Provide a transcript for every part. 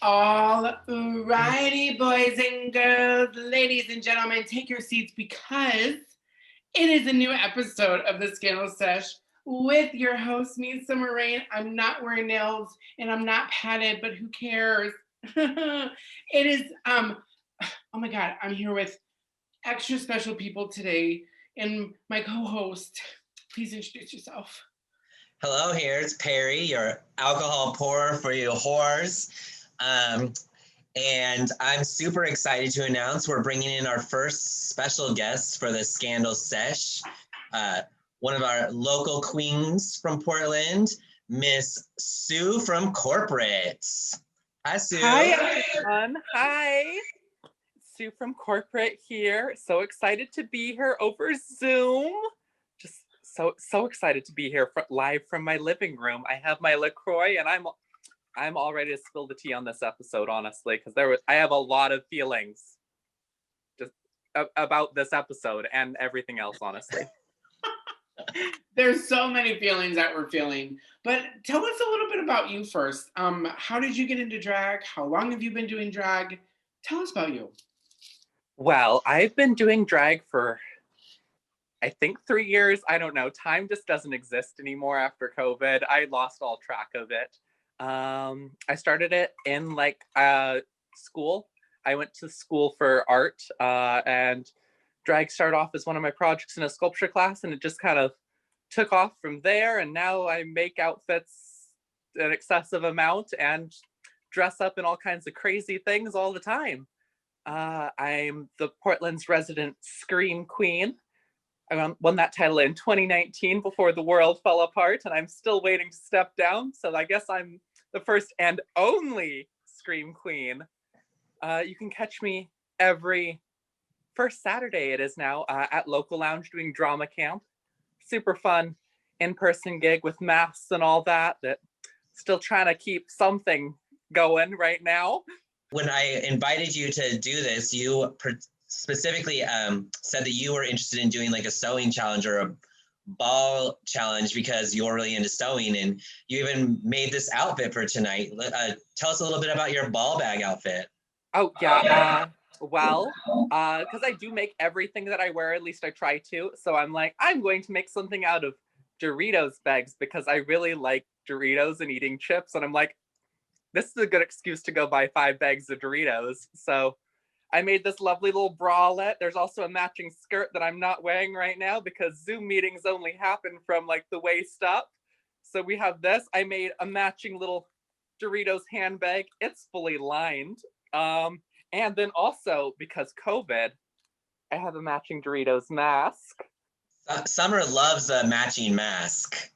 All righty, boys and girls, ladies and gentlemen, take your seats because it is a new episode of the Scandal Sesh with your host, me, Summer Rayne. I'm not wearing nails and I'm not padded, but who cares? It is, oh my God, I'm here with extra special people today and my co-host. Please introduce yourself. Hello, here's Perry, your alcohol pourer for you whores. And I'm super excited to announce we're bringing in our first special guest for the Scandal Sesh. One of our local queens from Portland, Miss Sue from Corporate. Hi, Sue. Hi, everyone. Hi. Sue from Corporate here. So excited to be here over Zoom. Just so excited to be here live from my living room. I have my LaCroix and I'm all ready to spill the tea on this episode, honestly, because I have a lot of feelings just about this episode and everything else, honestly. There's so many feelings that we're feeling, but tell us a little bit about you first. How did you get into drag? How long have you been doing drag? Tell us about you. Well, I've been doing drag for, I think 3 years. I don't know. Time just doesn't exist anymore after COVID. I lost all track of it. I started it in school. I went to school for art and drag started off as one of my projects in a sculpture class, and it just kind of took off from there. And now I make outfits an excessive amount and dress up in all kinds of crazy things all the time. I'm the Portland's resident Scream Queen. I won that title in 2019 before the world fell apart, and I'm still waiting to step down. So I guess I'm the first and only Scream Queen. You can catch me every first Saturday, it is now, at Local Lounge doing drama camp. Super fun in-person gig with masks and all that. Still trying to keep something going right now. When I invited you to do this, you specifically said that you were interested in doing like a sewing challenge or a ball challenge because you're really into sewing, and you even made this outfit for tonight. Tell us a little bit about your ball bag outfit. Oh, yeah. Because I do make everything that I wear, at least I try to. So I'm like, I'm going to make something out of Doritos bags because I really like Doritos and eating chips. And I'm like, this is a good excuse to go buy 5 bags of Doritos. So I made this lovely little bralette. There's also a matching skirt that I'm not wearing right now because Zoom meetings only happen from like the waist up. So we have this. I made a matching little Doritos handbag. It's fully lined. And then also, because COVID, I have a matching Doritos mask. Summer loves a matching mask.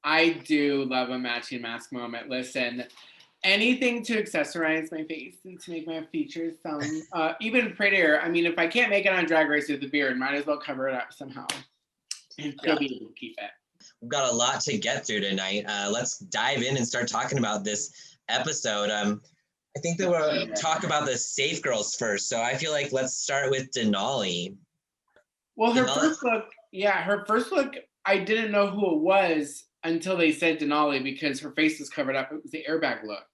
I do love a matching mask moment. Listen, anything to accessorize my face and to make my features sound even prettier. I mean, if I can't make it on Drag Race with the beard, might as well cover it up somehow and still be able to keep it. We've got a lot to get through tonight. Let's dive in and start talking about this episode. I think that we'll talk about the Safe Girls first. So I feel like let's start with Denali. Well, her first look, I didn't know who it was until they said Denali because her face was covered up. It was the airbag look.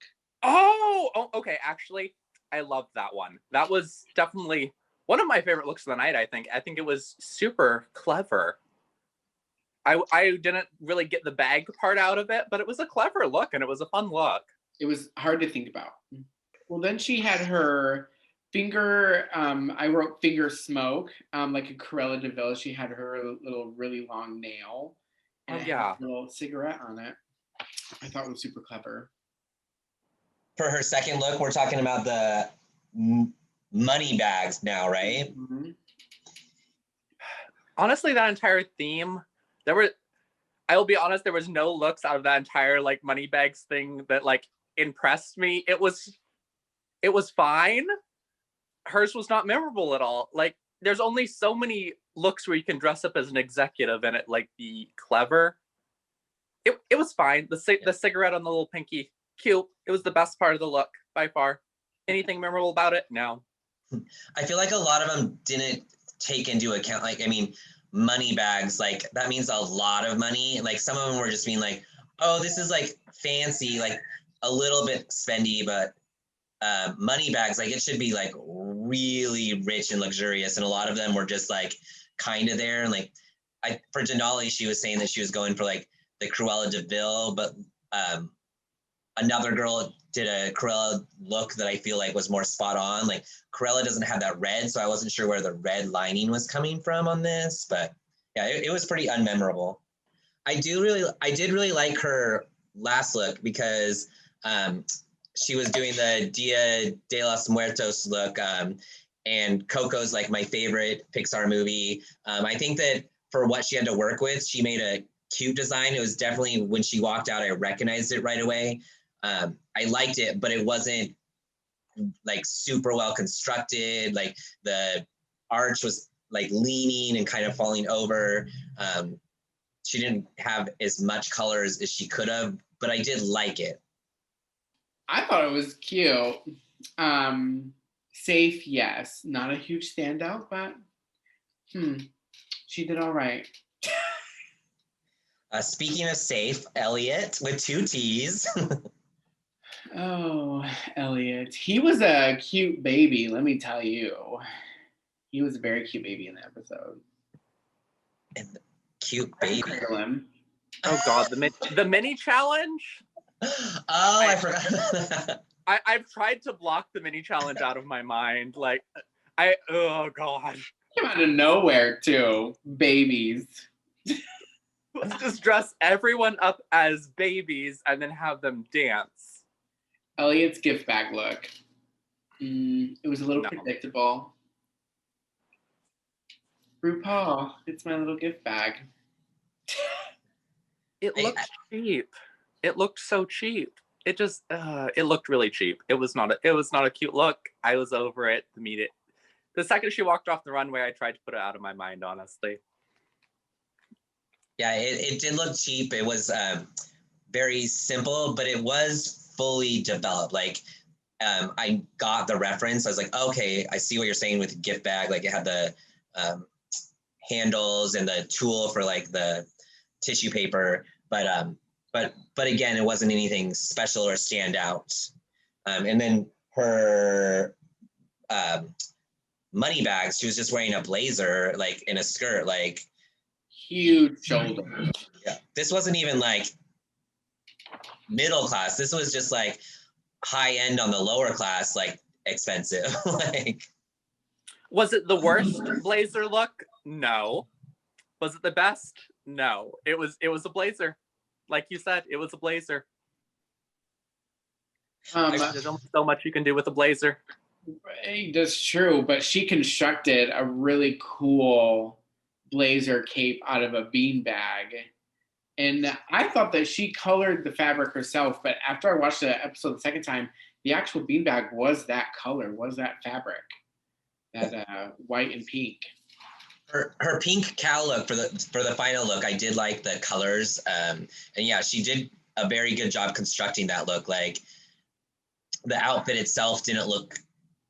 Oh, okay. Actually, I loved that one. That was definitely one of my favorite looks of the night, I think. I think it was super clever. I didn't really get the bag part out of it, but it was a clever look and it was a fun look. It was hard to think about. Well, then she had her finger, I wrote finger smoke, like a Cruella de Vil. She had her little really long nail and it had a little cigarette on it. I thought it was super clever. For her second look, we're talking about the money bags now, right? Mm-hmm. Honestly, that entire theme, I will be honest, there was no looks out of that entire like money bags thing that like impressed me. It was fine. Hers was not memorable at all. Like there's only so many looks where you can dress up as an executive and it like be clever. It was fine. The cigarette on the little pinky, cute. It was the best part of the look by far. Anything memorable about it? No. I feel like a lot of them didn't take into account, like, I mean, money bags, like that means a lot of money. Like some of them were just being like, oh, this is like fancy, like a little bit spendy, but money bags, like it should be like really rich and luxurious. And a lot of them were just like kind of there. And like for Denali, she was saying that she was going for like the Cruella de Vil, but another girl did a Cruella look that I feel like was more spot on. Like Cruella doesn't have that red, so I wasn't sure where the red lining was coming from on this, but yeah, it was pretty unmemorable. I did really like her last look because she was doing the Dia de los Muertos look, and Coco's like my favorite Pixar movie. I think that for what she had to work with, she made a cute design. It was definitely, when she walked out, I recognized it right away. I liked it, but it wasn't like super well constructed. Like the arch was like leaning and kind of falling over. She didn't have as much colors as she could have, but I did like it. I thought it was cute. Safe, yes. Not a huge standout, but she did all right. Speaking of safe, Elliot with 2 T's. Oh, Elliot. He was a cute baby, let me tell you. He was a very cute baby in the episode. And cute baby. Oh God, the mini challenge. Oh, I forgot that. I've tried to block the mini challenge out of my mind. Like, oh God. Came out of nowhere too. Babies. Let's just dress everyone up as babies and then have them dance. Elliot's gift bag look. It was a little predictable. RuPaul, it's my little gift bag. It looked cheap. It looked so cheap. It just it looked really cheap. It was not a cute look. I was over it to meet it. The second she walked off the runway, I tried to put it out of my mind, honestly. Yeah, it did look cheap. It was very simple, but it was fully developed. Like I got the reference. I was like, okay, I see what you're saying with the gift bag. Like it had the handles and the tool for like the tissue paper, but again, it wasn't anything special or stand out. And then her money bags, she was just wearing a blazer, like in a skirt, like huge shoulders. Yeah, this wasn't even like middle class. This was just like high end on the lower class, like expensive. Like, was it the worst blazer look? No. Was it the best? No. It was a blazer. Like you said, it was a blazer. There's only so much you can do with a blazer. That's true, but she constructed a really cool blazer cape out of a beanbag. And I thought that she colored the fabric herself, but after I watched the episode the second time, the actual beanbag was that color, was that fabric, that white and pink. Her pink cowl look for the final look, I did like the colors, and yeah, she did a very good job constructing that look. Like the outfit itself didn't look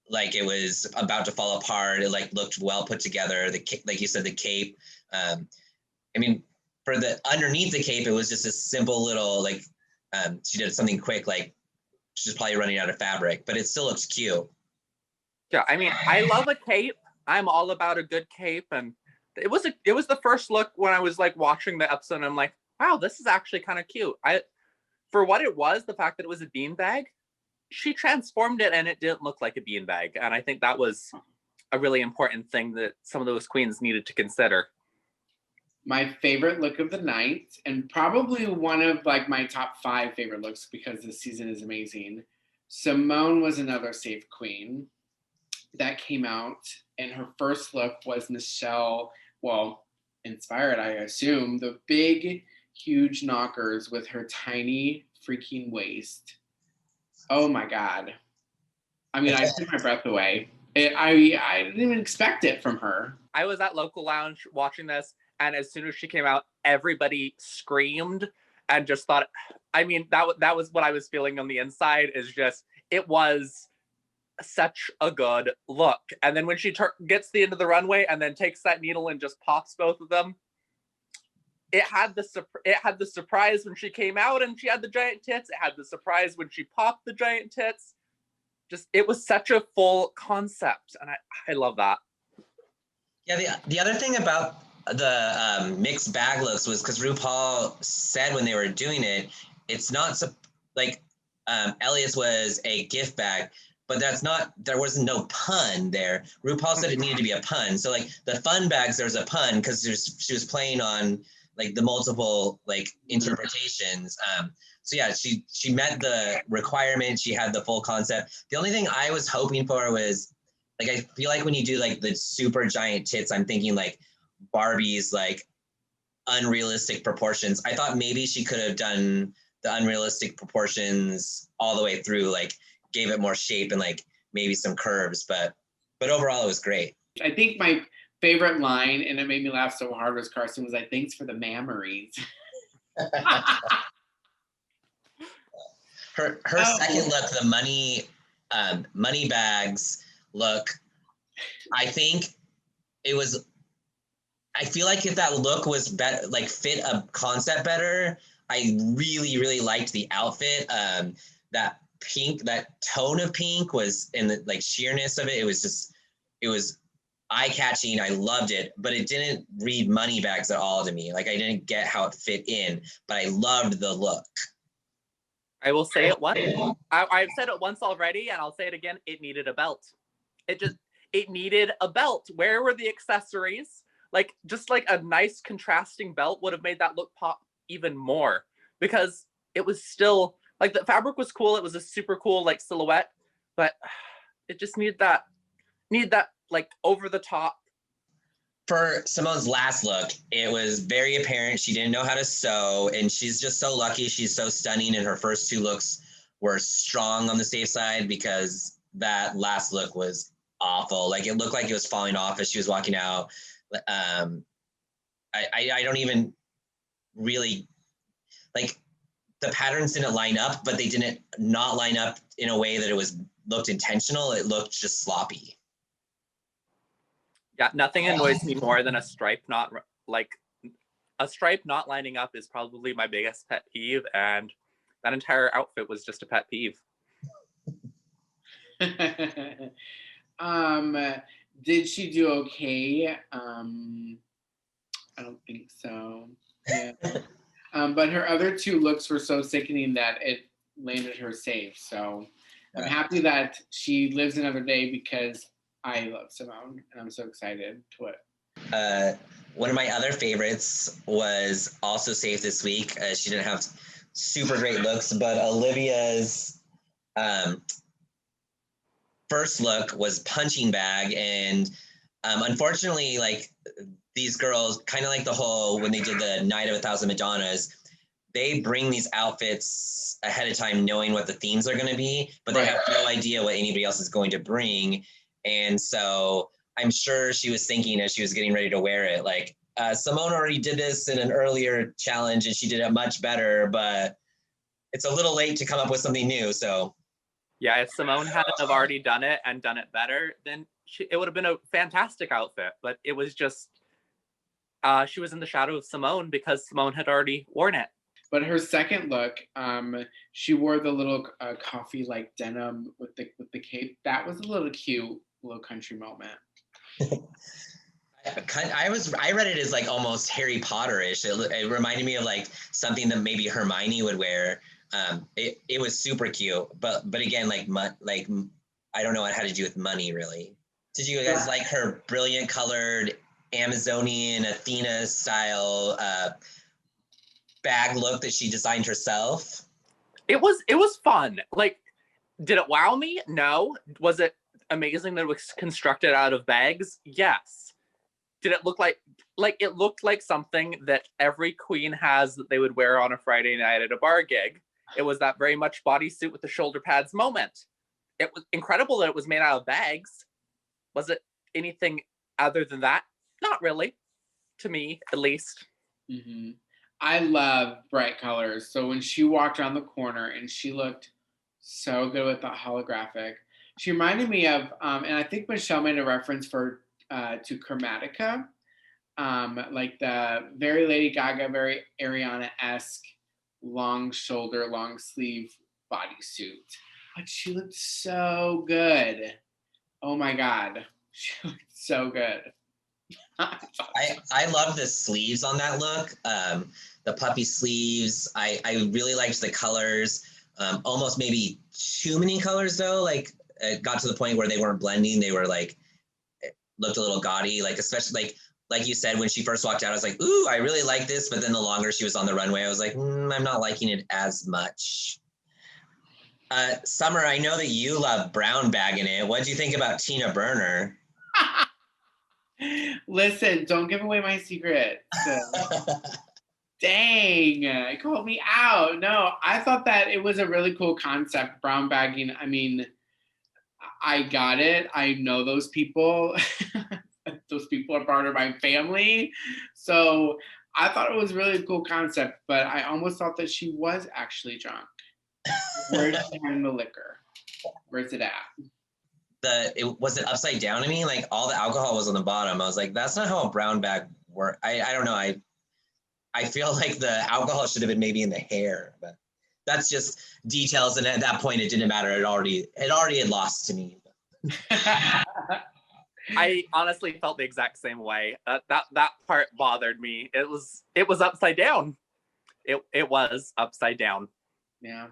like it was about to fall apart. It like looked well put together. Like you said, the cape. I mean, for the underneath the cape, it was just a simple little like she did something quick, like she's probably running out of fabric, but it still looks cute. Yeah, I mean, I love a cape. I'm all about a good cape, and it was the first look when I was like watching the episode, and I'm like, wow, this is actually kind of cute. For what it was, the fact that it was a beanbag, she transformed it and it didn't look like a beanbag, and I think that was a really important thing that some of those queens needed to consider. My favorite look of the night, and probably one of like my top 5 favorite looks because this season is amazing. Simone was another safe queen that came out, and her first look was Michelle, well, inspired, I assume, the big, huge knockers with her tiny freaking waist. Oh my God. I mean, I took my breath away. I didn't even expect it from her. I was at Local Lounge watching this, and as soon as she came out, everybody screamed and just thought, I mean, that was what I was feeling on the inside, is just, it was such a good look. And then when she gets to the end of the runway and then takes that needle and just pops both of them, it had the surprise when she came out and she had the giant tits. It had the surprise when she popped the giant tits. Just, it was such a full concept, and I love that. Yeah, the other thing about the mixed bag looks was because RuPaul said when they were doing it, it's not like Elliot's was a gift bag, but there was no pun there. RuPaul said it needed to be a pun. So like the fun bags, there's a pun because she was playing on like the multiple like interpretations. So yeah, she met the requirement. She had the full concept. The only thing I was hoping for was, like, I feel like when you do like the super giant tits, I'm thinking like Barbie's like unrealistic proportions. I thought maybe she could have done the unrealistic proportions all the way through, like gave it more shape and like maybe some curves, but overall it was great. I think my favorite line, and it made me laugh so hard, was Carson was like, "Thanks for the mammaries." her second look, the money bags look, I think it was, I feel like if that look was better, like fit a concept better, I really, really liked the outfit. That pink, that tone of pink was in the like sheerness of it. It was eye-catching. I loved it, but it didn't read money bags at all to me. Like I didn't get how it fit in, but I loved the look. I will say it once. I've said it once already, and I'll say it again. It needed a belt. It needed a belt. Where were the accessories? Like, just like a nice contrasting belt would have made that look pop even more, because it was still like the fabric was cool. It was a super cool like silhouette, but it just needed that like over the top. For Simone's last look, it was very apparent she didn't know how to sew, and she's just so lucky. She's so stunning, and her first two looks were strong on the safe side, because that last look was awful. Like it looked like it was falling off as she was walking out. I don't even really, like, the patterns didn't line up, but they didn't not line up in a way that it looked intentional. It looked just sloppy. Yeah, nothing annoys me more than a stripe not lining up is probably my biggest pet peeve, and that entire outfit was just a pet peeve. Did she do okay? I don't think so. Yeah. But her other two looks were so sickening that it landed her safe. So I'm happy that she lives another day, because I love Simone and I'm so excited to it. One of my other favorites was also safe this week. She didn't have super great looks, but Olivia's first look was punching bag. And unfortunately, like, these girls, kind of like the whole, when they did the Night of 1,000 Madonnas, they bring these outfits ahead of time knowing what the themes are going to be, but they have no idea what anybody else is going to bring. And so I'm sure she was thinking as she was getting ready to wear it, like, Simone already did this in an earlier challenge and she did it much better, but it's a little late to come up with something new. So yeah, if Simone hadn't have already done it and done it better, then it would have been a fantastic outfit. But it was just, she was in the shadow of Simone because Simone had already worn it. But her second look, she wore the little coffee like denim with the cape. That was a little cute, little country moment. I read it as like almost Harry Potter-ish. It reminded me of like something that maybe Hermione would wear. It was super cute, but again, like I don't know what it had to do with money really. Did you guys like her brilliant colored Amazonian Athena style bag look that she designed herself? It was fun. Like, did it wow me? No. Was it amazing that it was constructed out of bags? Yes. Did it look like it looked like something that every queen has that they would wear on a Friday night at a bar gig? It was that very much bodysuit with the shoulder pads moment. It was incredible that it was made out of bags. Was it anything other than that? Not really, to me at least. Mm-hmm. I love bright colors. So when she walked around the corner and she looked so good with the holographic, she reminded me of, and I think Michelle made a reference to Chromatica. like the very Lady Gaga, very Ariana-esque, long shoulder, long sleeve bodysuit. But she looked so good. Oh my God. She looked so good. I love the sleeves on that look. The puppy sleeves. I really liked the colors. Almost maybe too many colors though. Like it got to the point where they weren't blending. They were like looked a little gaudy. Like especially like you said when she first walked out, I was like, ooh, I really like this. But then the longer she was on the runway, I was like, I'm not liking it as much. Summer, I know that you love brown bag in it. What did you think about Tina Burner? Listen, don't give away my secret. Dang, it called me out. No, I thought that it was a really cool concept, brown bagging. I mean, I got it. I know those people. Those people are part of my family. So I thought it was a really cool concept, but I almost thought that she was actually drunk. Where's she hiding the liquor? Where's it at? Was it upside down to me? Like all the alcohol was on the bottom. I was like, that's not how a brown bag works. I don't know. I feel like the alcohol should have been maybe in the hair, but that's just details. And at that point, it didn't matter. It already had lost to me. I honestly felt the exact same way. That part bothered me. It was upside down. It was upside down. Yeah,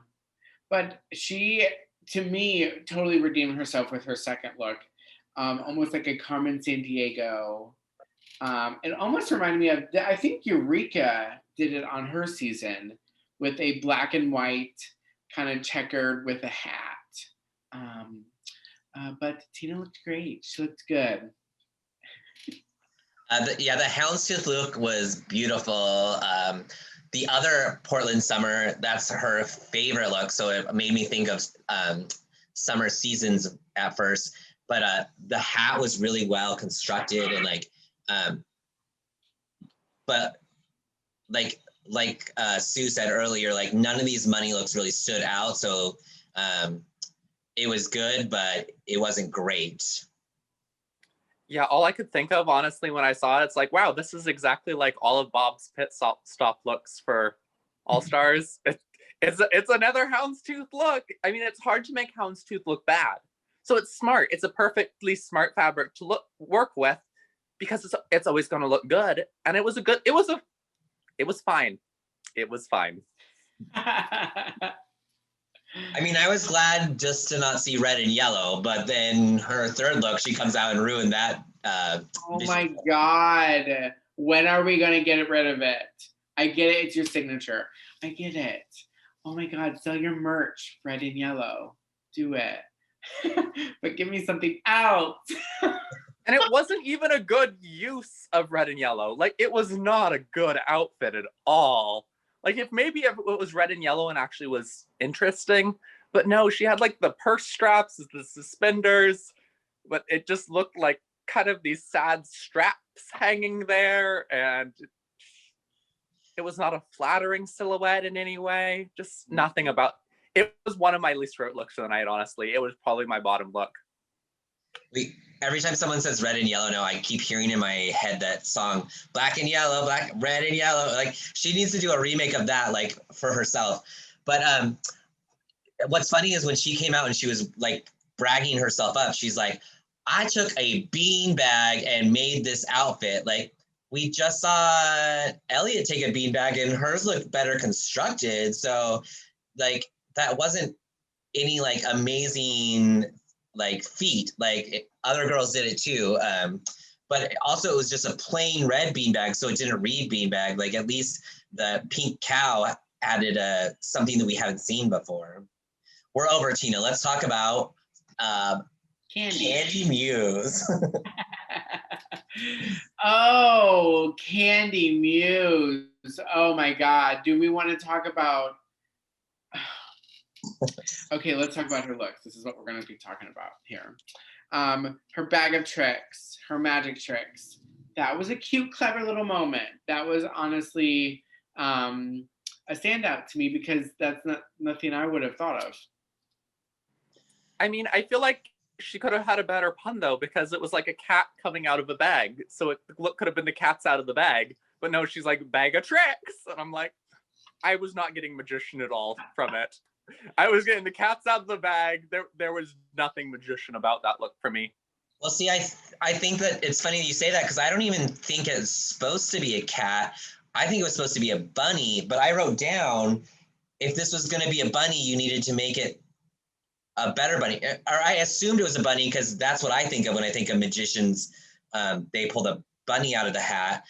but she, to me, totally redeemed herself with her second look, almost like a Carmen Sandiego. It almost reminded me of, I think Eureka did it on her season with a black and white kind of checkered with a hat. But Tina looked great. She looked good. The houndstooth look was beautiful. The other Portland Summer, that's her favorite look. So it made me think of summer seasons at first. But the hat was really well constructed and but like Sue said earlier, like none of these money looks really stood out. So it was good, but it wasn't great. Yeah, all I could think of, honestly, when I saw it, it's like, wow, this is exactly like all of Bob's pit stop looks for All Stars. It's another houndstooth look. I mean, it's hard to make houndstooth look bad. So it's smart. It's a perfectly smart fabric to work with because it's always going to look good. And it was fine. It was fine. I mean, I was glad just to not see red and yellow, but then her third look, she comes out and ruined that. Oh my God. When are we going to get rid of it? I get it. It's your signature. I get it. Oh my God. Sell your merch, red and yellow. Do it. But give me something else. And it wasn't even a good use of red and yellow. Like, it was not a good outfit at all. Like, if it was red and yellow and actually was interesting, but no, she had like the purse straps, the suspenders, but it just looked like kind of these sad straps hanging there, and it was not a flattering silhouette in any way. Just nothing about it. Was one of my least favorite looks of the night, honestly. It was probably my bottom look. Every time someone says red and yellow now, I keep hearing in my head that song, black and yellow, red and yellow. Like she needs to do a remake of that, like for herself. But what's funny is when she came out and she was like bragging herself up, she's like, I took a bean bag and made this outfit. Like we just saw Elliot take a bean bag and hers looked better constructed. So like that wasn't any like amazing like feat. Like other girls did it too. But also it was just a plain red beanbag, so it didn't read beanbag. Like at least the pink cow added something that we haven't seen before. We're over, Tina. Let's talk about Candy Muse. Oh, Candy Muse. Oh my God. Do we want to talk about... Okay, let's talk about her looks. This is what we're going to be talking about here. Her bag of tricks, her magic tricks. That was a cute, clever little moment. That was honestly a standout to me because that's nothing I would have thought of. I mean, I feel like She could have had a better pun though, because it was like a cat coming out of a bag. So it could have been the cat's out of the bag. But no, she's like, bag of tricks. And I'm like, I was not getting magician at all from it. I was getting the cat's out of the bag. There was nothing magician about that look for me. Well, see, I think that it's funny that you say that because I don't even think it's supposed to be a cat. I think it was supposed to be a bunny, but I wrote down if this was going to be a bunny, you needed to make it a better bunny. Or I assumed it was a bunny because that's what I think of when I think of magicians. They pulled a bunny out of the hat.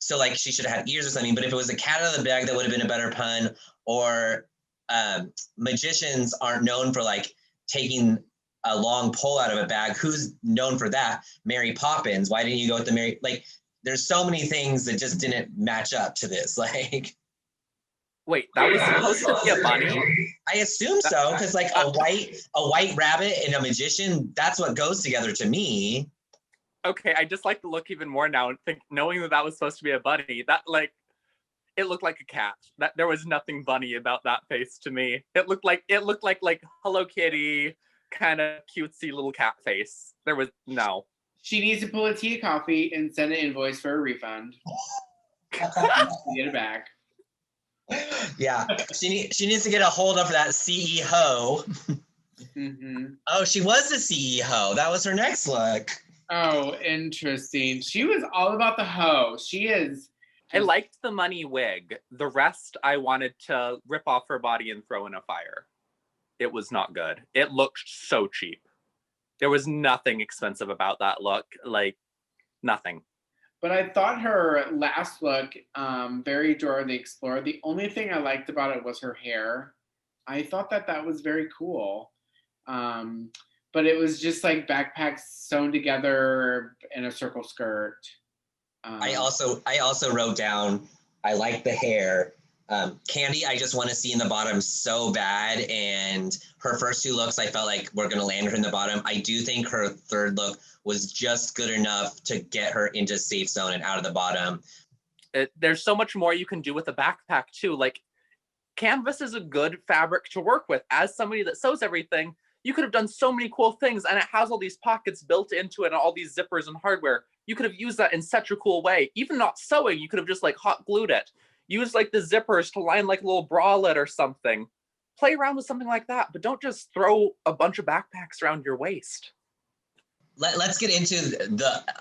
So like she should have had ears or something. But if it was a cat out of the bag, that would have been a better pun. Or magicians aren't known for like taking a long pole out of a bag. Who's known for that? Mary Poppins. Why didn't you go with the Mary? Like, there's so many things that just didn't match up to this. Like, wait, that was supposed to be a bunny? I assume so, because like a white rabbit and a magician, that's what goes together to me. Okay, I just like the look even more now, and knowing that was supposed to be a bunny. That like, it looked like a cat. That there was nothing bunny about that face to me. It looked like Hello Kitty, kind of cutesy little cat face. There was no. She needs to pull a tea coffee and send an invoice for a refund. Get it back. Yeah, she needs to get a hold of that CEO. Mm-hmm. Oh, she was the CEO. That was her next look. Oh, interesting. She was all about the hoe. She is. I liked the money wig. The rest I wanted to rip off her body and throw in a fire. It was not good. It looked so cheap. There was nothing expensive about that look. Like, nothing. But I thought her last look, very Dora the Explorer, the only thing I liked about it was her hair. I thought that was very cool. But it was just like backpacks sewn together in a circle skirt. I also wrote down, I like the hair. Candy, I just want to see in the bottom so bad. And her first two looks, I felt like we're going to land her in the bottom. I do think her third look was just good enough to get her into safe zone and out of the bottom. There's so much more you can do with a backpack too. Like, canvas is a good fabric to work with. As somebody that sews everything, you could have done so many cool things, and it has all these pockets built into it and all these zippers and hardware. You could have used that in such a cool way. Even not sewing, you could have just like hot glued it. Use like the zippers to line like a little bralette or something. Play around with something like that, but don't just throw a bunch of backpacks around your waist. Let's get into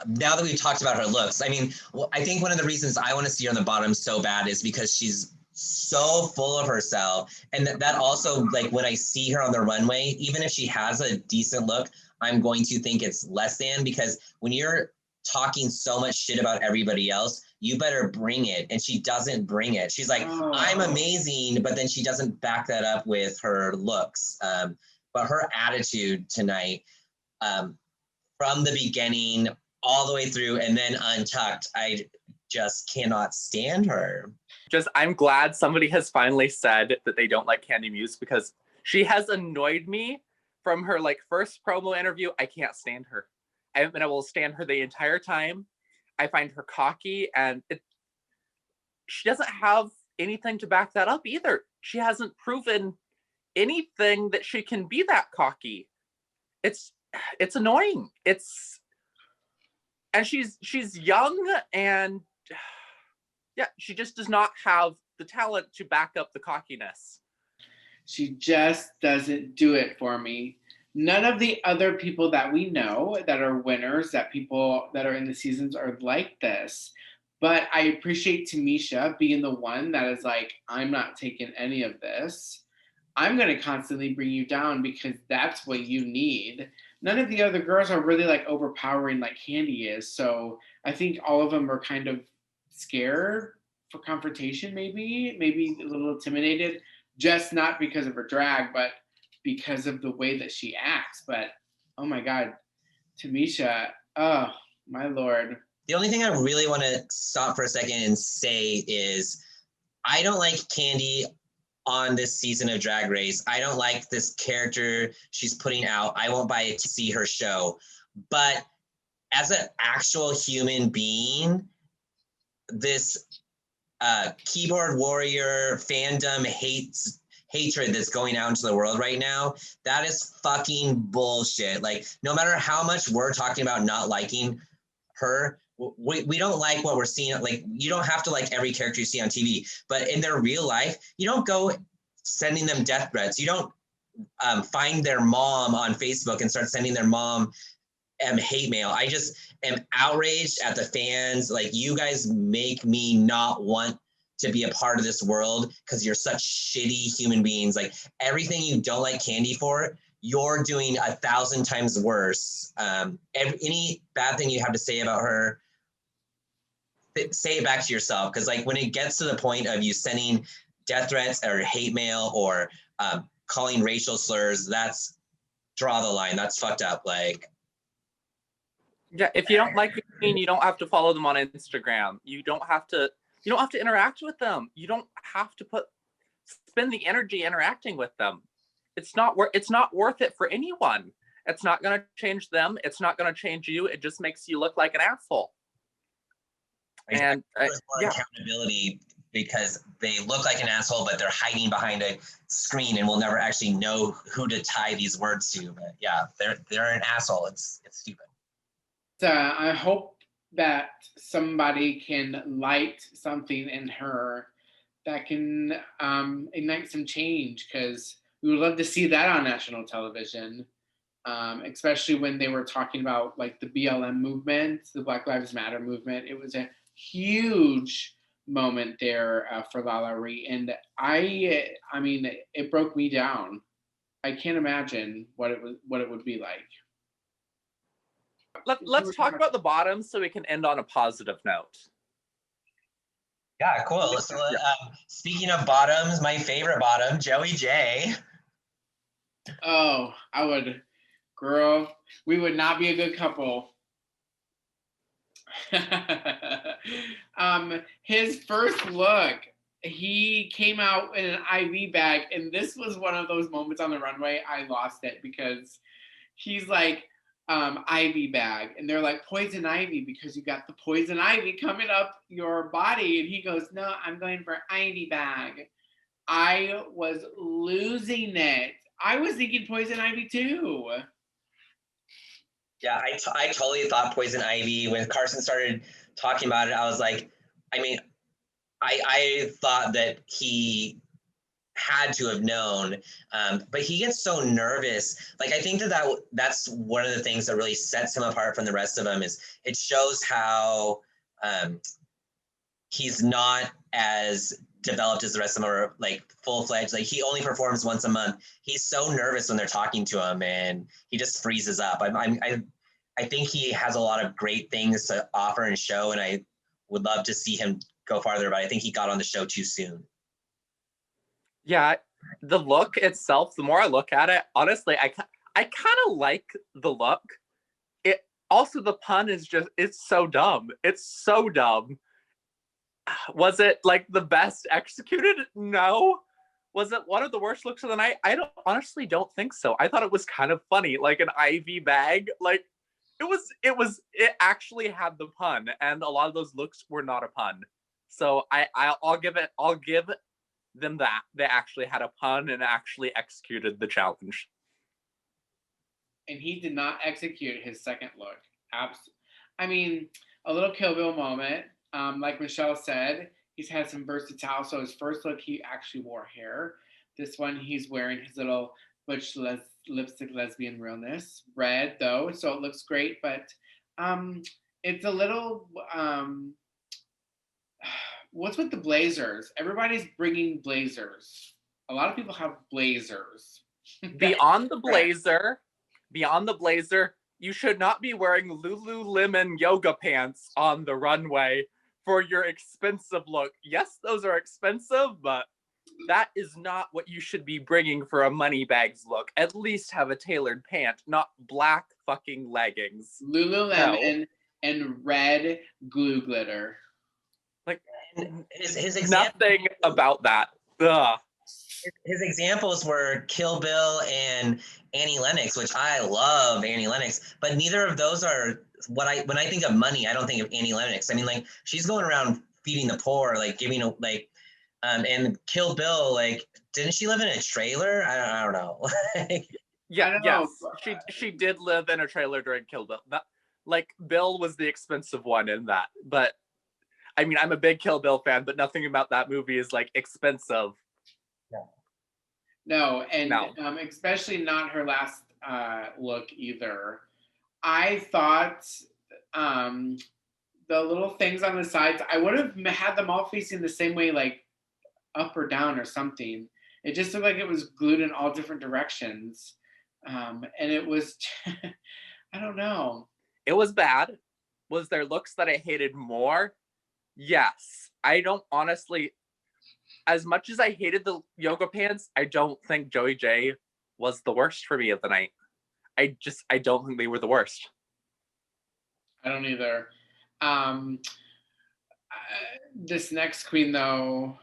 now that we've talked about her looks. I mean, I think one of the reasons I want to see her on the bottom so bad is because she's so full of herself. And that also, like, when I see her on the runway, even if she has a decent look, I'm going to think it's less than, because when you're talking so much shit about everybody else, you better bring it. And she doesn't bring it. She's like, I'm amazing, but then she doesn't back that up with her looks. But her attitude tonight, from the beginning all the way through and then untucked, I just cannot stand her. I'm glad somebody has finally said that they don't like Candy Muse, because she has annoyed me from her like first promo interview. I can't stand her. I haven't been able to stand her the entire time. I find her cocky, and she doesn't have anything to back that up either. She hasn't proven anything that she can be that cocky. It's annoying. And she's young, and yeah, she just does not have the talent to back up the cockiness. She just doesn't do it for me. None of the other people that we know that are winners, that people that are in the seasons, are like this. But I appreciate Tamisha being the one that is like, I'm not taking any of this. I'm going to constantly bring you down because that's what you need. None of the other girls are really like overpowering like Candy is. So I think all of them are kind of scared for confrontation, maybe a little intimidated, just not because of her drag, but because of the way that she acts. But oh my God, Tamisha, oh my Lord. The only thing I really want to stop for a second and say is I don't like Candy on this season of Drag Race. I don't like this character she's putting out. I won't buy it to see her show. But as an actual human being, this keyboard warrior fandom hatred that's going out into the world right now, that is fucking bullshit. Like, no matter how much we're talking about not liking her, we don't like what we're seeing. Like, you don't have to like every character you see on TV, but in their real life, you don't go sending them death threats. You don't find their mom on Facebook and start sending their mom hate mail. I just am outraged at the fans. Like, you guys make me not want to be a part of this world because you're such shitty human beings. Like, everything you don't like Candy for, you're doing 1,000 times worse. Any bad thing you have to say about her, say it back to yourself. Because like when it gets to the point of you sending death threats or hate mail or calling racial slurs, that's draw the line. That's fucked up. Like, yeah, if you don't like the queen, you don't have to follow them on Instagram. You don't have to interact with them. You don't have to spend the energy interacting with them. It's not worth it for anyone. It's not going to change them. It's not going to change you. It just makes you look like an asshole. And there's more accountability because they look like an asshole, but they're hiding behind a screen and we'll never actually know who to tie these words to. But yeah, they're an asshole. It's stupid. I hope that somebody can light something in her that can ignite some change, because we would love to see that on national television, especially when they were talking about like the BLM movement, the Black Lives Matter movement. It was a huge moment there for LaLa, and I mean, it broke me down. I can't imagine what it would be like. Let's talk about the bottoms so we can end on a positive note. Yeah, cool. So speaking of bottoms, my favorite bottom, Joey J. Oh, girl, we would not be a good couple. His first look, he came out in an IV bag, and this was one of those moments on the runway I lost it, because he's like, IV bag, and they're like, poison ivy, because you got the poison ivy coming up your body, and he goes, no, I'm going for IV bag. I was losing it. I was thinking poison ivy too. Yeah, I totally thought poison ivy. When Carson started talking about it, I was like, I mean, I thought that he had to have known, but he gets so nervous. Like, I think that's one of the things that really sets him apart from the rest of them, is it shows how he's not as developed as the rest of them, are like full-fledged. Like, he only performs once a month. He's so nervous when they're talking to him, and he just freezes up. I think he has a lot of great things to offer and show, and I would love to see him go farther, but I think he got on the show too soon. Yeah, the look itself, the more I look at it, honestly, I kind of like the look. It also, the pun is just, it's so dumb. It's so dumb. Was it like the best executed? No. Was it one of the worst looks of the night? I honestly don't think so. I thought it was kind of funny, like an IV bag. Like, it actually had the pun, and a lot of those looks were not a pun. So I'll give them that. They actually had a pun and actually executed the challenge. And he did not execute his second look. I mean, a little Kill Bill moment. Like Michelle said, he's had some versatile. So his first look, he actually wore hair. This one, he's wearing his little butch lipstick lesbian realness. Red, though, so it looks great. But it's a little... what's with the blazers? Everybody's bringing blazers. A lot of people have blazers. Beyond the blazer, you should not be wearing Lululemon yoga pants on the runway for your expensive look. Yes, those are expensive, but that is not what you should be bringing for a money bags look. At least have a tailored pant, not black fucking leggings. Lululemon and red glue glitter. Like, his nothing about that. Ugh. His examples were Kill Bill and Annie Lennox, which I love Annie Lennox, but neither of those are when I think of money, I don't think of Annie Lennox. I mean, like, she's going around feeding the poor, like giving, like, And Kill Bill, like, didn't she live in a trailer? I don't know. Yeah, I don't yes, know. she did live in a trailer during Kill Bill. Like Bill was the expensive one in that, but I mean, I'm a big Kill Bill fan, but nothing about that movie is like expensive. No, and No. especially not her last look either. I thought the little things on the sides, I would have had them all facing the same way, like up or down or something. It just looked like it was glued in all different directions. And it was, I don't know. It was bad. Was there looks that I hated more? Yes. I don't honestly, as much as I hated the yoga pants, I don't think Joey J was the worst for me of the night. I don't think they were the worst. I don't either. This next queen, though,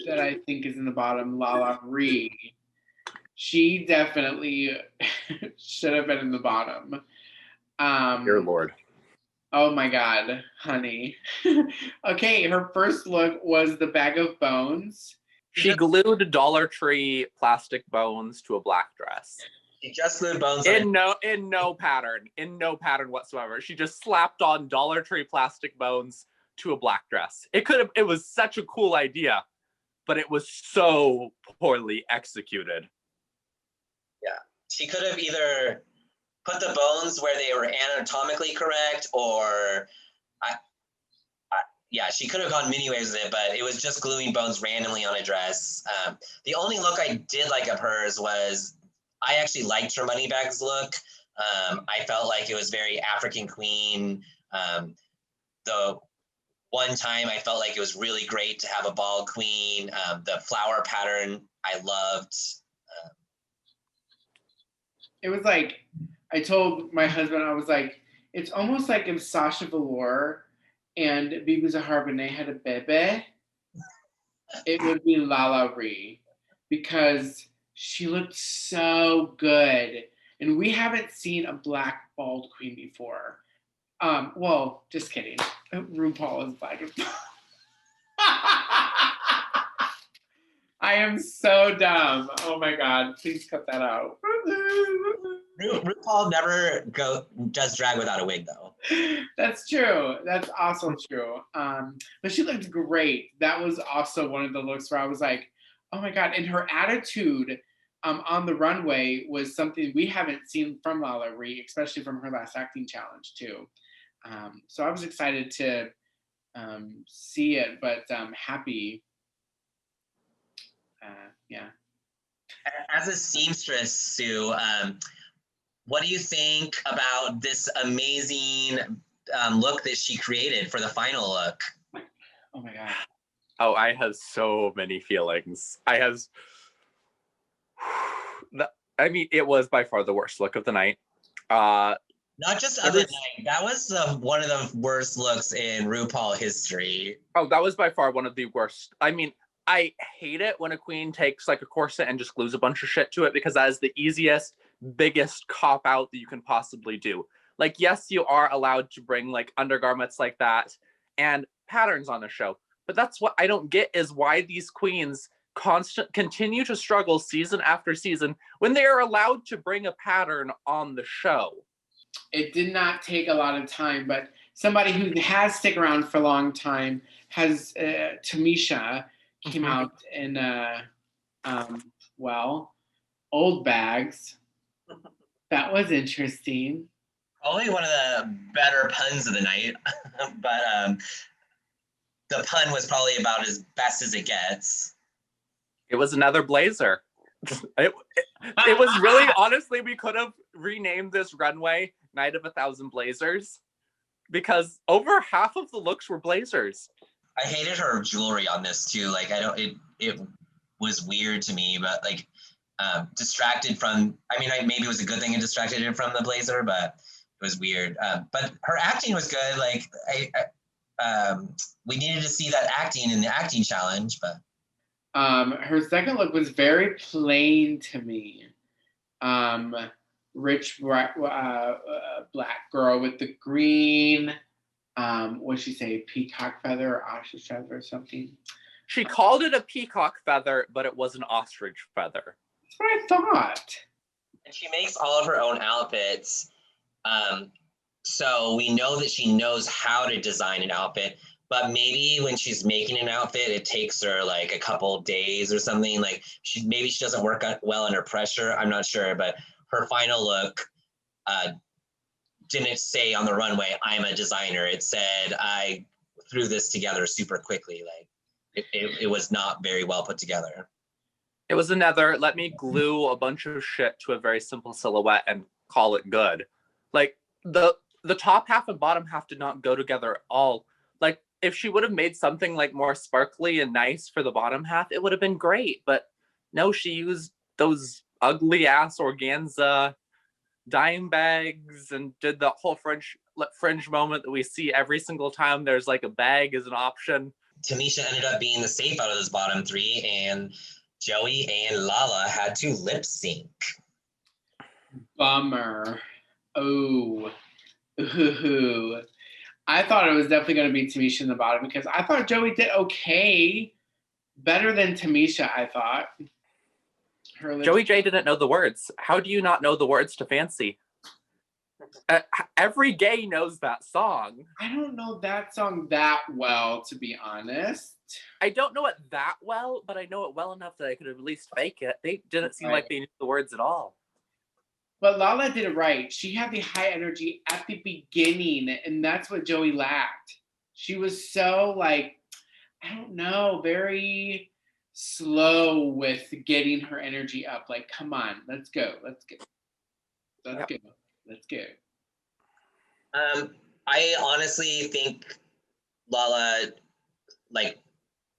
that I think is in the bottom, Lala Ree, she definitely should have been in the bottom. Dear Lord. Oh my God, honey. Okay, her first look was the bag of bones. She glued Dollar Tree plastic bones to a black dress. She just glued bones in no pattern whatsoever. She just slapped on Dollar Tree plastic bones to a black dress. It was such a cool idea, but it was so poorly executed. Yeah, she could have either put the bones where they were anatomically correct, or yeah, she could have gone many ways with it, but it was just gluing bones randomly on a dress. The only look I did like of hers was, I actually liked her Moneybags look. I felt like it was very African queen. The one time I felt like it was really great to have a bald queen. The flower pattern I loved. It was like, I told my husband, I was like, it's almost like if Sasha Velour and Bibi Zahar Benet had a bebe, it would be Lala Ree, because she looked so good. And we haven't seen a black bald queen before. Well, just kidding. RuPaul is black as I am so dumb. Oh my God, please cut that out. RuPaul never does drag without a wig, though. That's true. That's also true. But she looked great. That was also one of the looks where I was like, oh my God. And her attitude on the runway was something we haven't seen from Lala Ree, especially from her last acting challenge too. So I was excited to see it, but happy. Yeah. As a seamstress, Sue, what do you think about this amazing look that she created for the final look? Oh my God. Oh, I have so many feelings. I mean, it was by far the worst look of the night. Not just of the night. That was one of the worst looks in RuPaul history. Oh, that was by far one of the worst. I mean, I hate it when a queen takes like a corset and just glues a bunch of shit to it, because that is the easiest, biggest cop out that you can possibly do. Like, yes, you are allowed to bring like undergarments like that and patterns on the show, but that's what I don't get, is why these queens continue to struggle season after season when they are allowed to bring a pattern on the show. It did not take a lot of time, but somebody who has stick around for a long time has Tamisha came out in old bags. That was interesting. Probably one of the better puns of the night, but the pun was probably about as best as it gets. It was another blazer. It was really, honestly, we could have renamed this runway Night of 1,000 Blazers, because over half of the looks were blazers. I hated her jewelry on this too. Like, it was weird to me, but like distracted from, I mean, maybe it was a good thing it distracted her from the blazer, but it was weird. But her acting was good. Like, we needed to see that acting in the acting challenge, but. Her second look was very plain to me. Rich black girl with the green, what'd she say, peacock feather or ostrich feather or something. She called it a peacock feather, but it was an ostrich feather. That's what I thought. And she makes all of her own outfits. So we know that she knows how to design an outfit, but maybe when she's making an outfit, it takes her like a couple days or something. Like maybe she doesn't work well under pressure. I'm not sure, but her final look didn't say on the runway, "I'm a designer." It said, "I threw this together super quickly." Like it was not very well put together. It was another, let me glue a bunch of shit to a very simple silhouette and call it good. Like the top half and bottom half did not go together at all. Like if she would have made something like more sparkly and nice for the bottom half, it would have been great. But no, she used those ugly ass organza dime bags and did the whole fringe moment that we see every single time there's like a bag as an option. Tamisha ended up being the safe out of those bottom three, and Joey and Lala had to lip sync. Bummer. Oh. Ooh. I thought it was definitely going to be Tamisha in the bottom because I thought Joey did okay. Better than Tamisha, I thought. Joey J didn't know the words. How do you not know the words to Fancy? Every gay knows that song. I don't know that song that well, to be honest. I don't know it that well, but I know it well enough that I could at least fake it. They didn't seem like they knew the words at all. But Lala did it right. She had the high energy at the beginning, and that's what Joey lacked. She was so, like, I don't know, very slow with getting her energy up. Like, come on, let's go. Let's go. I honestly think Lala, like,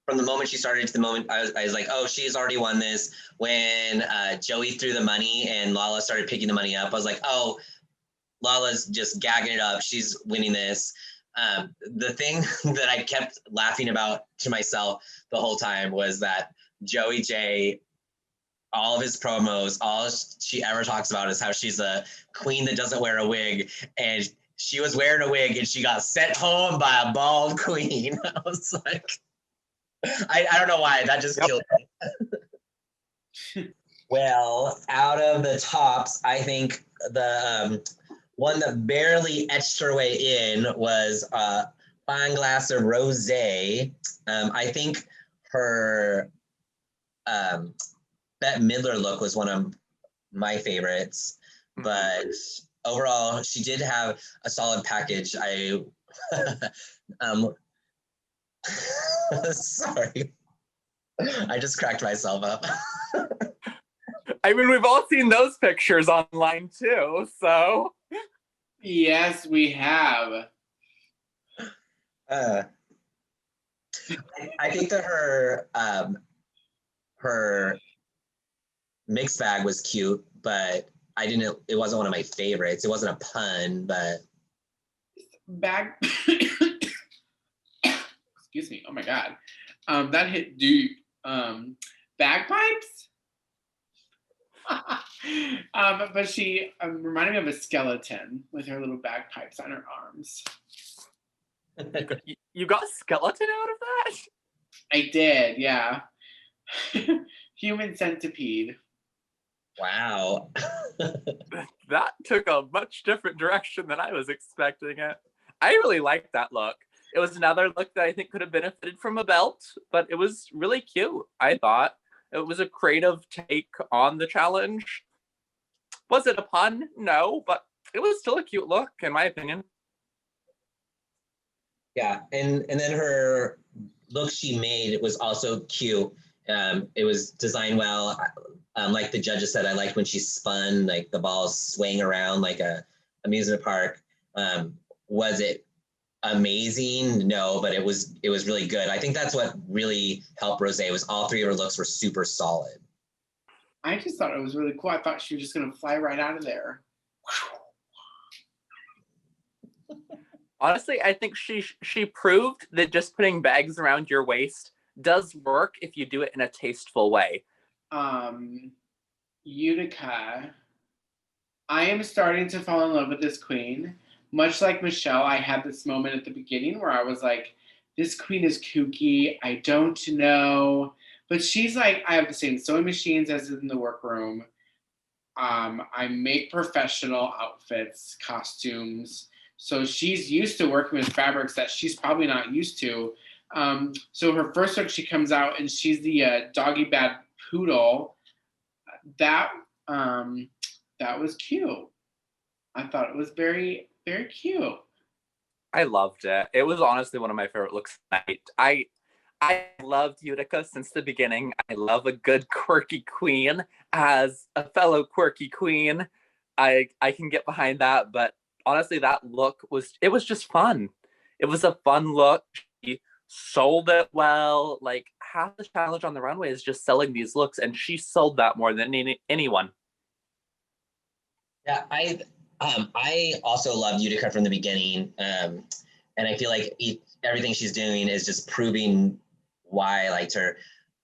from the moment she started to the moment I was like, oh, she's already won this. When Joey threw the money and Lala started picking the money up, I was like, oh, Lala's just gagging it up. She's winning this. The thing that I kept laughing about to myself the whole time was that Joey J, all of his promos, all she ever talks about is how she's a queen that doesn't wear a wig. And she was wearing a wig and she got sent home by a bald queen. I was like, I don't know why, that just killed me. Well, out of the tops, I think the one that barely etched her way in was Fine Glass of Rosé. I think her Bette Midler look was one of my favorites, but overall, she did have a solid package. Sorry. I just cracked myself up. I mean, we've all seen those pictures online too, so. Yes, we have. I think that her mixed bag was cute, but it wasn't one of my favorites. It wasn't a pun, but. Bag. Excuse me. Oh my God. That hit deep. Bagpipes? But she reminded me of a skeleton with her little bagpipes on her arms. You got a skeleton out of that? I did, yeah. Human centipede. Wow. That took a much different direction than I was expecting it. I really liked that look. It was another look that I think could have benefited from a belt, but it was really cute, I thought. It was a creative take on the challenge. Was it a pun? No, but it was still a cute look, in my opinion. Yeah, and then her look she made, it was also cute. It was designed well. Like the judges said, I liked when she spun, like the balls swaying around like a amusement park. Was it amazing? No, but it was really good. I think that's what really helped Rosé, was all three of her looks were super solid. I just thought it was really cool. I thought she was just gonna fly right out of there. Honestly, I think she proved that just putting bags around your waist does work if you do it in a tasteful way. Utica, I am starting to fall in love with this queen. Much like Michelle, I had this moment at the beginning where I was like, this queen is kooky. I don't know. But she's like, I have the same sewing machines as in the workroom. I make professional outfits, costumes. So she's used to working with fabrics that she's probably not used to. So her first look, she comes out and she's the doggy bag poodle. That that was cute. I thought it was very, very cute. I loved it. It was honestly one of my favorite looks tonight. I loved Utica since the beginning. I love a good quirky queen. As a fellow quirky queen, I can get behind that. But honestly, that look was just fun. It was a fun look. She sold it well. Like half the challenge on the runway is just selling these looks, and she sold that more than anyone. Yeah, I also love Utica from the beginning, and I feel like everything she's doing is just proving why I liked her.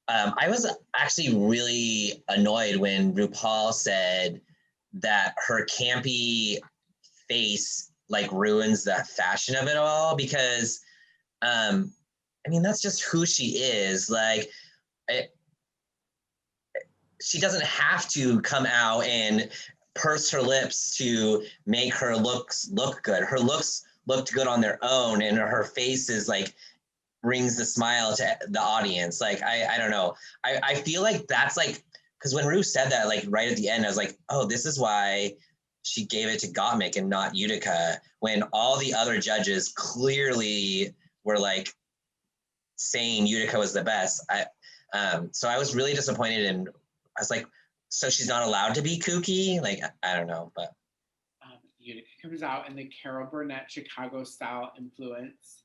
I was actually really annoyed when RuPaul said that her campy face like ruins the fashion of it all because, I mean, that's just who she is. Like, she doesn't have to come out and purse her lips to make her looks look good. Her looks looked good on their own, and her face is like brings the smile to the audience. Like I don't know. I feel like that's like because when Ru said that like right at the end, I was like, oh, this is why she gave it to Gottmik and not Utica. When all the other judges clearly were like saying Utica was the best. So I was really disappointed, and I was like, so she's not allowed to be kooky? Like I don't know, but Utica comes out in the Carol Burnett Chicago style influence.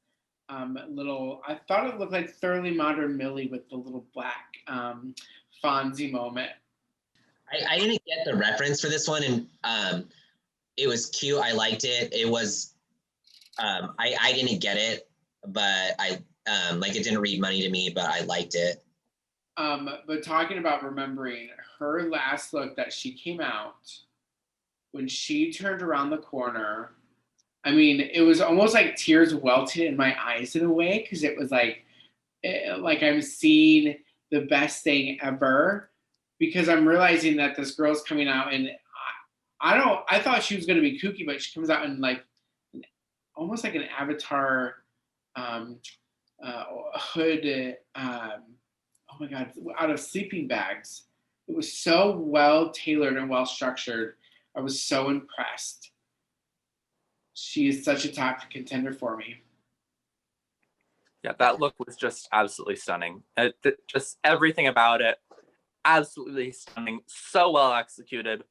I thought it looked like Thoroughly Modern Millie with the little black Fonzie moment. I didn't get the reference for this one, and it was cute. I liked it. It was I didn't get it, but I like it didn't read money to me, but I liked it. But talking about remembering her last look that she came out when she turned around the corner, I mean, it was almost like tears welted in my eyes in a way because it was like I'm seeing the best thing ever because I'm realizing that this girl's coming out and I thought she was going to be kooky, but she comes out in like almost like an Avatar hood. Oh my God, out of sleeping bags. It was so well tailored and well structured. I was so impressed. She is such a top contender for me. Yeah, that look was just absolutely stunning. Just everything about it, absolutely stunning. So well executed.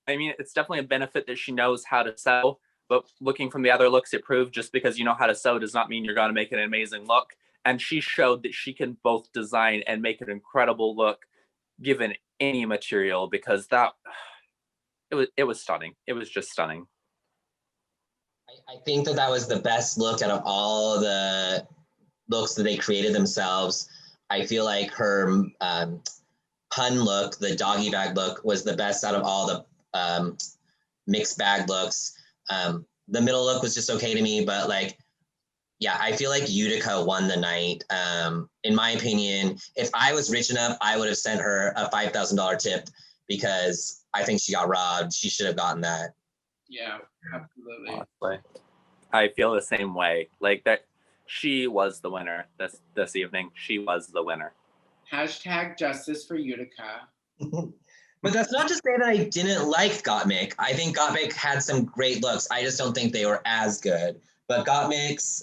I mean, it's definitely a benefit that she knows how to sew, but looking from the other looks, it proved just because you know how to sew does not mean you're going to make an amazing look. And she showed that she can both design and make an incredible look given any material because it was stunning. It was just stunning. I think that was the best look out of all the looks that they created themselves. I feel like her pun look, the doggy bag look, was the best out of all the mixed bag looks. The middle look was just okay to me, but like, yeah, I feel like Utica won the night. In my opinion, if I was rich enough, I would have sent her a $5,000 tip because I think she got robbed. She should have gotten that. Yeah, absolutely. Honestly, I feel the same way. Like that, she was the winner this evening. She was the winner. Hashtag justice for Utica. But that's not to say that I didn't like Gottmik. I think Gottmik had some great looks. I just don't think they were as good. But Gottmik's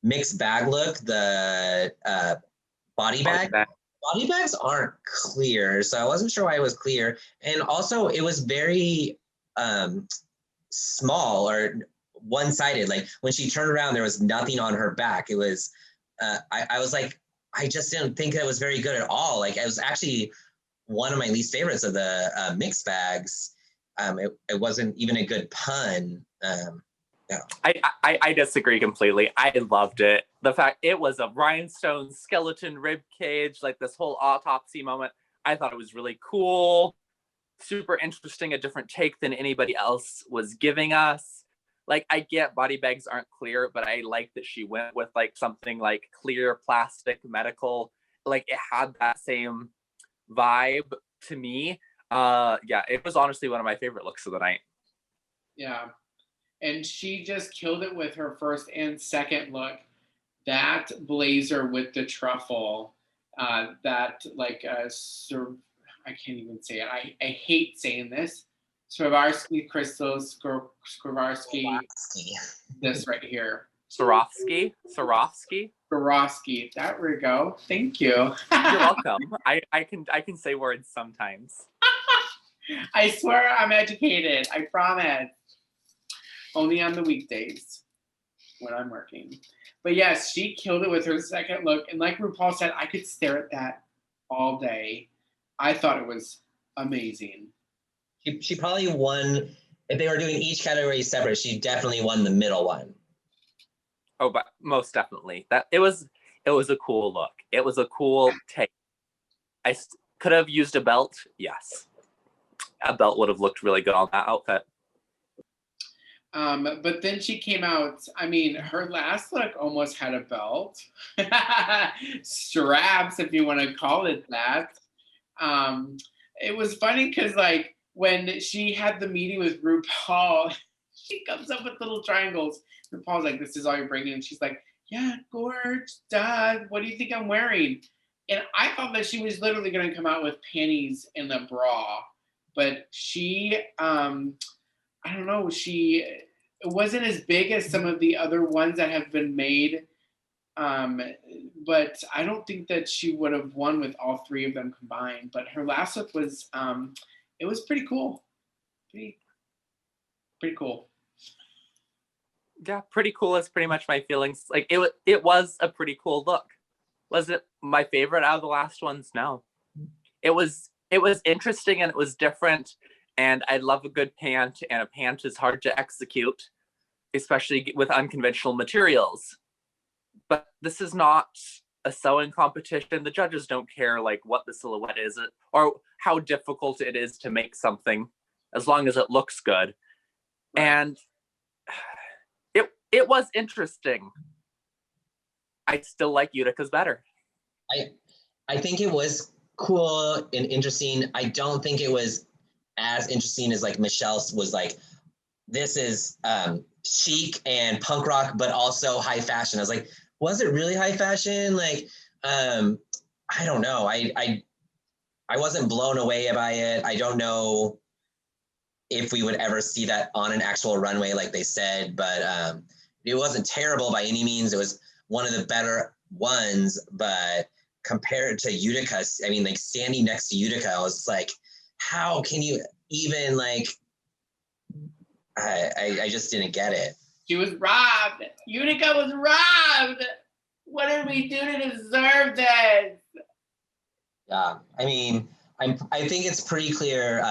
mixed bag look, the body bags aren't clear. So I wasn't sure why it was clear. And also it was very small or one-sided. Like when she turned around, there was nothing on her back. It was, I was like, I just didn't think it was very good at all. Like it was actually one of my least favorites of the mixed bags. It wasn't even a good pun. Yeah. I disagree completely. I loved it. The fact it was a rhinestone skeleton rib cage, like this whole autopsy moment. I thought it was really cool, super interesting, a different take than anybody else was giving us. like I get body bags aren't clear, but I like that she went with like something like clear plastic medical. Like it had that same vibe to me. Yeah, it was honestly one of my favorite looks of the night. Yeah. And she just killed it with her first and second look. That blazer with the truffle, that like I can't even say it. I hate saying this. Swarovski crystals, Swarovski, this right here. Swarovski. Swarovski. There we go. Thank you. You're welcome. I can say words sometimes. I swear I'm educated. I promise. Only on the weekdays when I'm working. But yes, she killed it with her second look. And like RuPaul said, I could stare at that all day. I thought it was amazing. She probably won, if they were doing each category separate, she definitely won the middle one. Oh, but most definitely. That it was a cool look. It was a cool take. I could have used a belt. Yes. A belt would have looked really good on that outfit. But then she came out, I mean, her last look almost had a belt. Straps, if you want to call it that. It was funny because, like, when she had the meeting with RuPaul, she comes up with little triangles. RuPaul's like, this is all you're bringing. And she's like, yeah, gorge, duh. What do you think I'm wearing? And I thought that she was literally going to come out with panties and a bra. But she, I don't know, it wasn't as big as some of the other ones that have been made. But I don't think that she would have won with all three of them combined. But her last look was, it was pretty cool. Pretty cool. Yeah, pretty cool is pretty much my feelings. Like it was a pretty cool look. Was it my favorite out of the last ones? No. It was interesting and it was different. And I love a good pant, and a pant is hard to execute, especially with unconventional materials. But this is not a sewing competition. The judges don't care like what the silhouette is or how difficult it is to make something, as long as it looks good. Right. And it was interesting. I still like Utica's better. I think it was cool and interesting. I don't think it was as interesting as like Michelle's was like, this is chic and punk rock, but also high fashion. I was like, was it really high fashion? Like, I don't know. I wasn't blown away by it. I don't know if we would ever see that on an actual runway, like they said, but it wasn't terrible by any means. It was one of the better ones, but compared to Utica, I mean, like standing next to Utica, I was like, how can you even like, I just didn't get it. She was robbed. Utica was robbed. What did we do to deserve this? Yeah, I mean, I think it's pretty clear.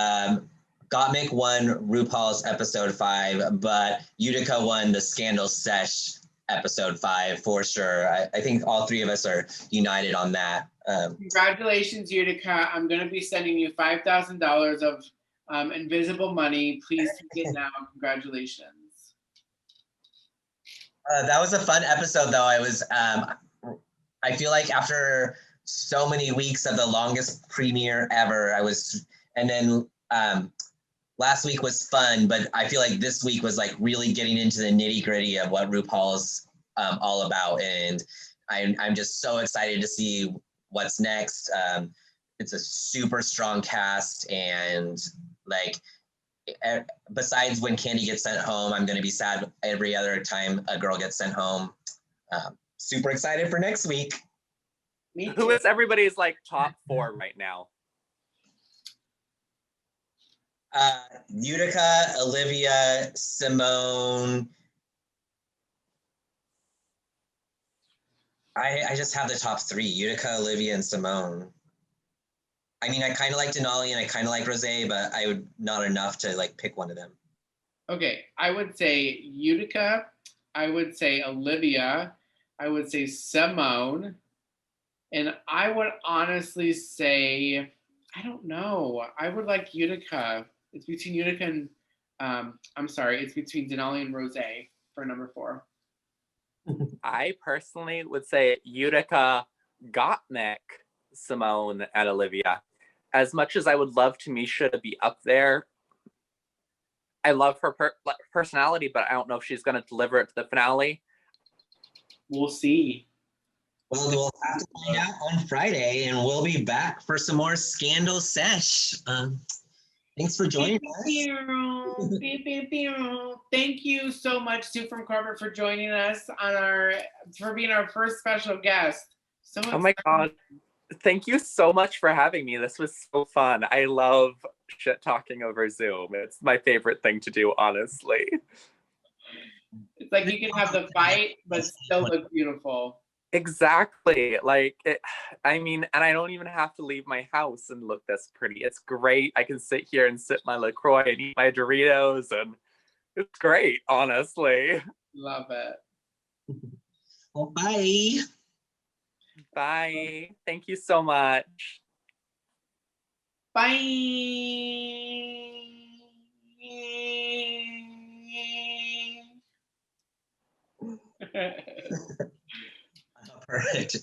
Gottmik won RuPaul's episode 5, but Utica won the Scandal Sesh episode 5 for sure. I think all three of us are united on that. Congratulations, Utica. I'm going to be sending you $5,000 of invisible money. Please take it now. Congratulations. That was a fun episode, though. I feel like after so many weeks of the longest premiere ever, and then last week was fun, but I feel like this week was like really getting into the nitty gritty of what RuPaul's all about. And I'm just so excited to see what's next. It's a super strong cast, and like, besides when Candy gets sent home, I'm going to be sad every other time a girl gets sent home. Super excited for next week. Who is everybody's like top 4 right now? Utica, Olivia, Simone. I just have the top 3, Utica, Olivia, and Simone. I mean, I kind of like Denali and I kind of like Rosé, but I would not enough to like pick one of them. Okay, I would say Utica, I would say Olivia, I would say Simone, and I would honestly say, I don't know. I would like Utica. It's between Utica and I'm sorry, it's between Denali and Rose for number 4. I personally would say Utica, Gottmik, Simone, and Olivia. As much as I would love Tamisha to be up there, I love her personality, but I don't know if she's going to deliver it to the finale. We'll see. Well, we'll have to find out on Friday, and we'll be back for some more Scandal Sesh. Thanks for joining us. Thank you so much, Sue from Corporate, for joining us for being our first special guest. So oh my God. Thank you so much for having me. This was so fun. I love shit talking over Zoom. It's my favorite thing to do, honestly. It's like you can have the fight, but still look beautiful. Exactly. Like, I mean, and I don't even have to leave my house and look this pretty. It's great. I can sit here and sip my LaCroix and eat my Doritos, and it's great, honestly. Love it. Well, bye. Bye. Thank you so much. Bye. Perfect.